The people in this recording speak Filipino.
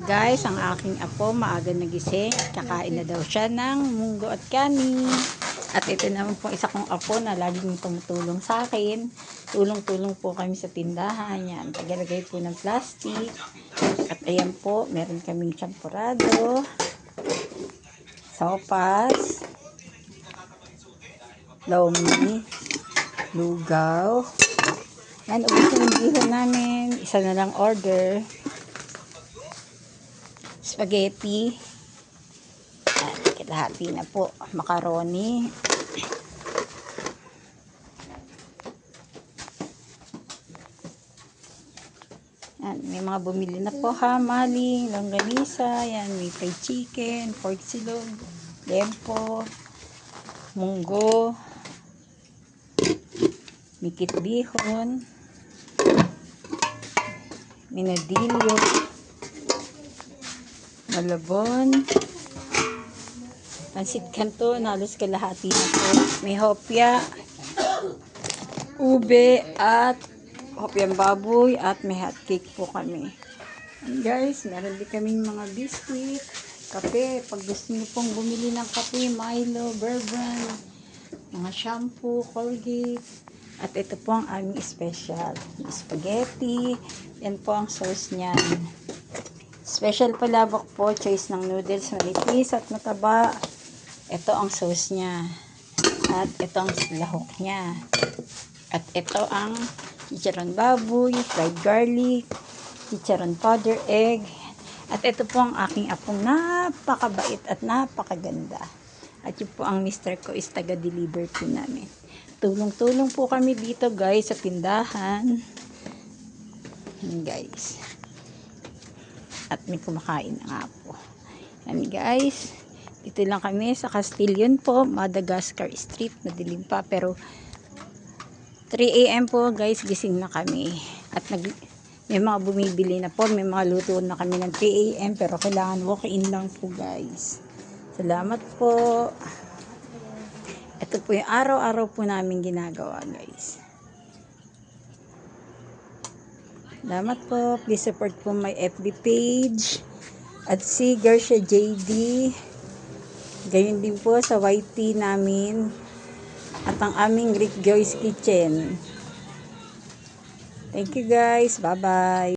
Guys, ang aking apo maaga nagising. Kakain na daw siya ng munggo at kanin. At ito naman po isa kong apo na laging tumutulong sa akin. Tulong-tulong po kami sa tindahan. Yan, tagalagay po ng plastic. At ayan po, meron kaming champurado, sopas, lomi, lugaw. Yan, ubos na yung bihon namin. Isa na lang order. Spaghetti. Yan, kalahati na po. Macaroni. Yan, may mga bumili na po ha. Maling, longganisa. Yan, may fried chicken, pork silog, lempo, munggo, mikit bihon, minadilyo, malabon, pansit kanto, nalos kalahati na po. May hopya, ube, at hopyang baboy, at may hotcake po kami. And guys, meron din kaming mga biscuit, kape. Pag gusto niyo pong bumili ng kape, Milo, Bear Brand, mga shampoo, Colgate. At ito po ang aming special. Spaghetti. Yan po ang sauce niyan. Special palabok po. Choice ng noodles. Manipis at mataba. Ito ang sauce niya. At ito ang lahok niya. At ito ang chicharon baboy, fried garlic, chicharon powder egg. At ito po ang aking apong napakabait at napakaganda. At yun po ang mister ko is taga-deliver po namin. Tulong-tulong po kami dito guys sa tindahan. Yan guys. At may kumakain na nga po. Yan guys. Dito lang kami sa Castillon po, Madagascar Street. Madilim pa pero 3 AM po guys, gising na kami. At may mga bumibili na po. May mga luto na kami ng 3 AM pero kailangan walk-in lang po guys. Salamat po. Ito po yung araw-araw po namin ginagawa guys. Salamat po. Please support po my FB page at si Garcia JD. Gayon din po sa YT namin at ang aming Rick Joy's Kitchen. Thank you guys. Bye-bye.